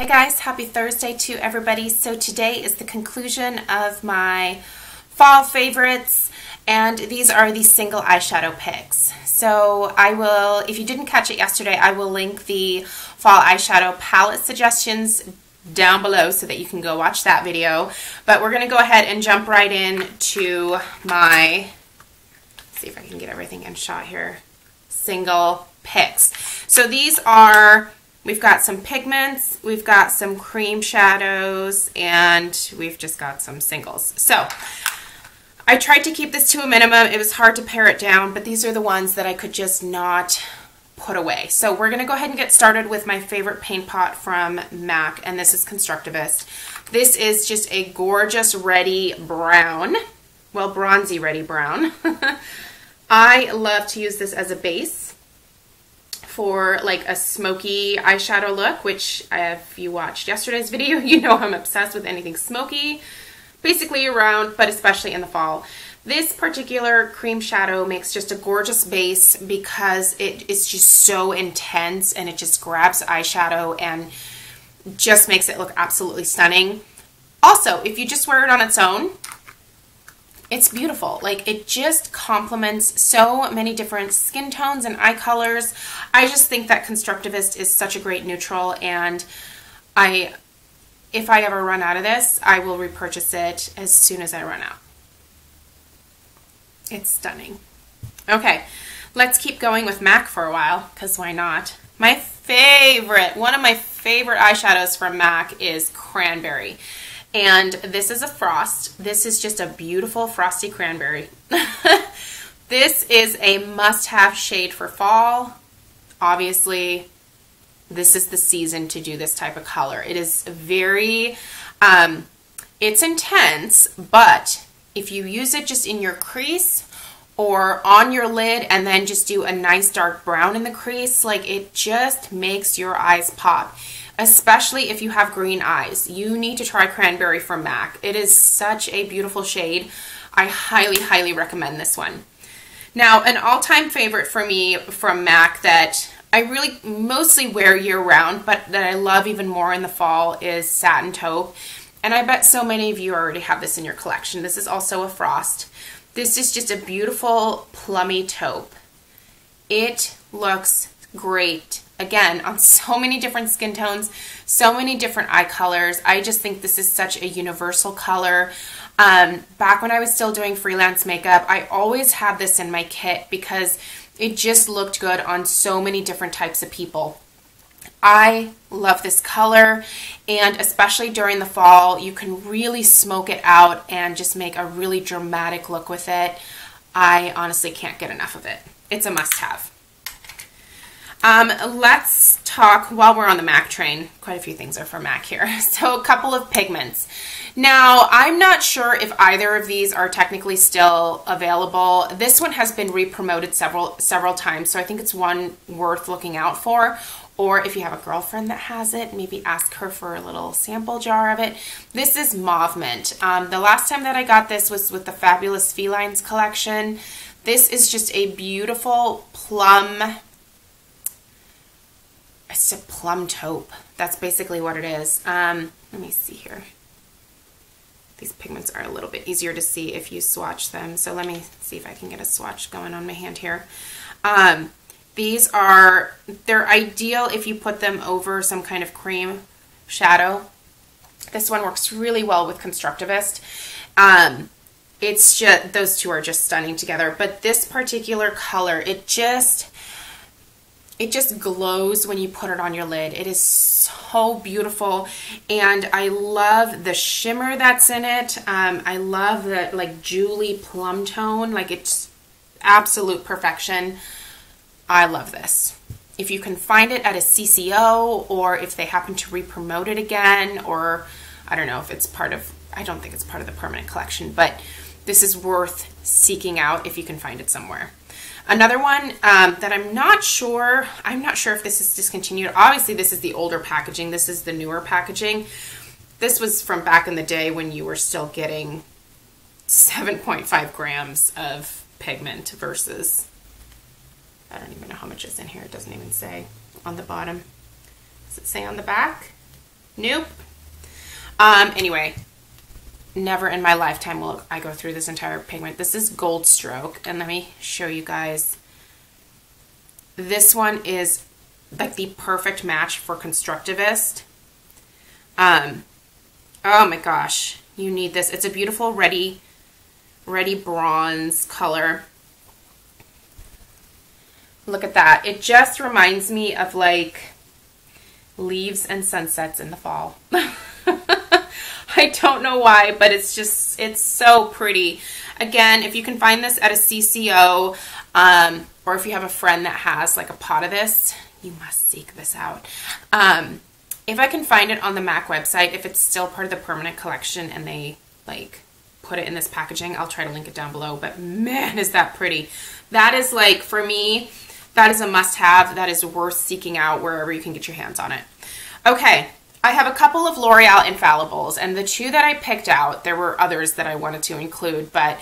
Hey guys, happy Thursday to everybody. So today is the conclusion of my fall favorites, and these are the single eyeshadow picks. So I will, if you didn't catch it yesterday, I will link the fall eyeshadow palette suggestions down below so that you can go watch that video. But we're going to go ahead and jump right in to my, see if I can get everything in shot here, single picks. So these are, we've got some pigments, we've got some cream shadows, and we've just got some singles. So I tried to keep this to a minimum. It was hard to pare it down, but these are the ones that I could just not put away. So we're going to go ahead and get started with my favorite paint pot from MAC, and this is Constructivist. This is just a gorgeous ready brown, well, bronzy ready brown. I love to use this as a base for like a smoky eyeshadow look, which if you watched yesterday's video, you know I'm obsessed with anything smoky, basically around, but especially in the fall. This particular cream shadow makes just a gorgeous base because it is just so intense and it just grabs eyeshadow and just makes it look absolutely stunning. Also, if you just wear it on its own, it's beautiful. Like, it just complements so many different skin tones and eye colors. I just think that Constructivist is such a great neutral, and if I ever run out of this, I will repurchase it as soon as I run out. It's stunning. Okay, let's keep going with MAC for a while, because why not? My favorite, one of my favorite eyeshadows from MAC is Cranberry. And this is a frost. This is just a beautiful frosty cranberry. This is a must-have shade for fall. Obviously, this is the season to do this type of color. It is very, it's intense, but if you use it just in your crease or on your lid and then just do a nice dark brown in the crease, like, it just makes your eyes pop. Especially if you have green eyes. You need to try Cranberry from MAC. It is such a beautiful shade. I highly, highly recommend this one. Now, an all-time favorite for me from MAC that I really mostly wear year-round, but that I love even more in the fall, is Satin Taupe. And I bet so many of you already have this in your collection. This is also a frost. This is just a beautiful plummy taupe. It looks great. Again, on so many different skin tones, so many different eye colors. I just think this is such a universal color. Back when I was still doing freelance makeup, I always had this in my kit because it just looked good on so many different types of people. I love this color, and especially during the fall, you can really smoke it out and just make a really dramatic look with it. I honestly can't get enough of it. It's a must-have. Let's talk, while we're on the MAC train, quite a few things are from MAC here. So a couple of pigments. Now, I'm not sure if either of these are technically still available. This one has been re-promoted several times, so I think it's one worth looking out for. Or if you have a girlfriend that has it, maybe ask her for a little sample jar of it. This is Mauve Mint. The last time that I got this was with the Fabulous Felines collection. This is just a beautiful plum, it's a plum taupe. That's basically what it is. Let me see here. These pigments are a little bit easier to see if you swatch them. So let me see if I can get a swatch going on my hand here. These are, they're ideal if you put them over some kind of cream shadow. This one works really well with Constructivist. It's just, those two are just stunning together. But this particular color, it just glows when you put it on your lid. It is so beautiful, and I love the shimmer that's in it. I love the like Julie plum tone. Like, it's absolute perfection. I love this. If you can find it at a CCO, or if they happen to re-promote it again, or I don't know if it's part of, I don't think it's part of the permanent collection, but this is worth seeking out if you can find it somewhere. Another one that I'm not sure if this is discontinued. Obviously, this is the older packaging. This is the newer packaging. This was from back in the day when you were still getting 7.5 grams of pigment versus, I don't even know how much is in here. It doesn't even say on the bottom. Does it say on the back? Nope. Anyway, never in my lifetime will I go through this entire pigment. This is Gold Stroke, and let me show you guys. This one is like the perfect match for Constructivist. Oh my gosh, you need this. It's a beautiful ready bronze color. Look at that. It just reminds me of like leaves and sunsets in the fall. I don't know why, but it's so pretty. Again, if you can find this at a CCO, or if you have a friend that has like a pot of this, you must seek this out. If I can find it on the MAC website, if it's still part of the permanent collection and they like put it in this packaging, I'll try to link it down below. But man, is that pretty. That is like, for me, that is a must-have. That is worth seeking out wherever you can get your hands on it. Okay, I have a couple of L'Oreal Infallibles, and the two that I picked out, there were others that I wanted to include, but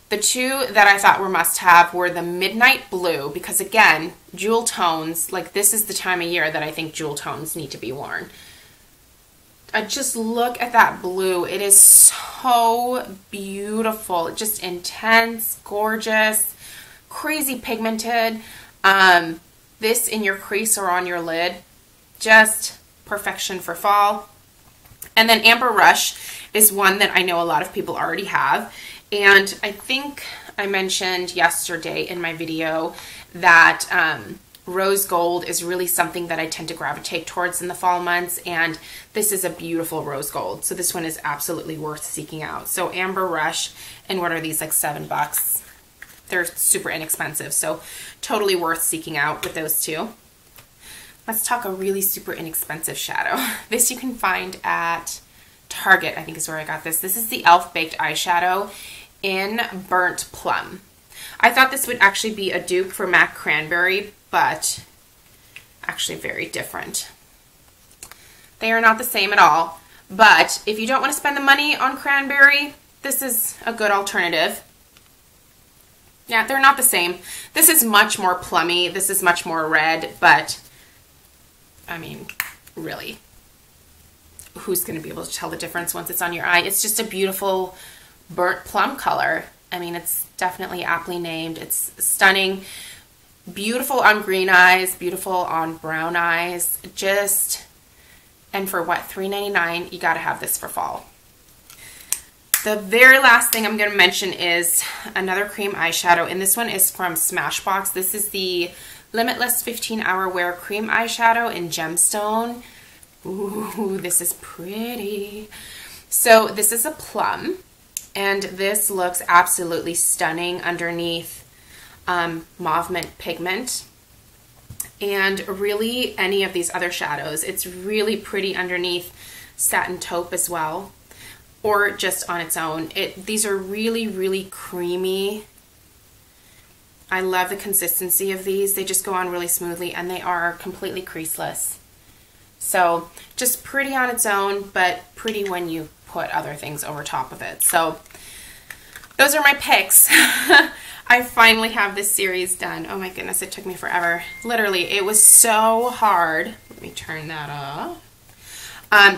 the two that I thought were must-have were the Midnight Blue, because again, jewel tones, like this is the time of year that I think jewel tones need to be worn. Just look at that blue. It is so beautiful. Just intense, gorgeous, crazy pigmented. This in your crease or on your lid, just perfection for fall. And then Amber Rush is one that I know a lot of people already have. And I think I mentioned yesterday in my video that rose gold is really something that I tend to gravitate towards in the fall months, and this is a beautiful rose gold. So this one is absolutely worth seeking out. So Amber Rush, and what are these, like $7? They're super inexpensive, so totally worth seeking out with those two. Let's talk a really super inexpensive shadow. This you can find at Target, I think is where I got this. This is the e.l.f. Baked Eyeshadow in Burnt Plum. I thought this would actually be a dupe for MAC Cranberry, but actually very different. They are not the same at all, but if you don't want to spend the money on Cranberry, this is a good alternative. Yeah, they're not the same. This is much more plummy. This is much more red, but I mean, really, who's going to be able to tell the difference once it's on your eye? It's just a beautiful burnt plum color. I mean, it's definitely aptly named. It's stunning. Beautiful on green eyes, beautiful on brown eyes. Just, and for what, $3.99, you got to have this for fall. The very last thing I'm going to mention is another cream eyeshadow, and this one is from Smashbox. This is the Limitless 15-Hour Wear Cream Eyeshadow in Gemstone. Ooh, this is pretty. So this is a plum, and this looks absolutely stunning underneath mauve mint pigment. And really any of these other shadows, it's really pretty underneath satin taupe as well, or just on its own. These are really, really creamy. I love the consistency of these. They just go on really smoothly, and they are completely creaseless. So just pretty on its own, but pretty when you put other things over top of it. So those are my picks. I finally have this series done. Oh my goodness, it took me forever. Literally, it was so hard. Let me turn that off.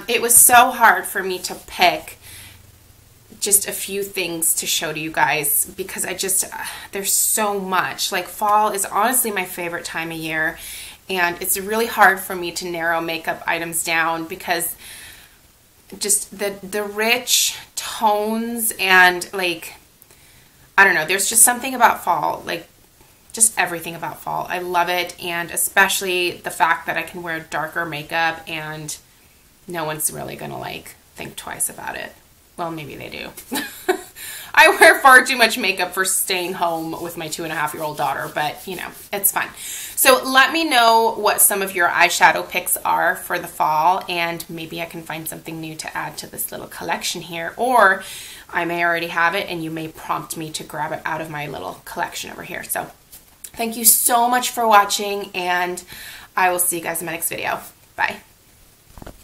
It was so hard for me to pick just a few things to show to you guys, because there's so much. Like, fall is honestly my favorite time of year, and it's really hard for me to narrow makeup items down because just the rich tones and, like, I don't know, there's just something about fall, like just everything about fall. I love it, and especially the fact that I can wear darker makeup and no one's really gonna like think twice about it. Well, maybe they do. I wear far too much makeup for staying home with my 2.5-year-old daughter, but you know, it's fun. So let me know what some of your eyeshadow picks are for the fall, and maybe I can find something new to add to this little collection here, or I may already have it and you may prompt me to grab it out of my little collection over here. So thank you so much for watching, and I will see you guys in my next video. Bye.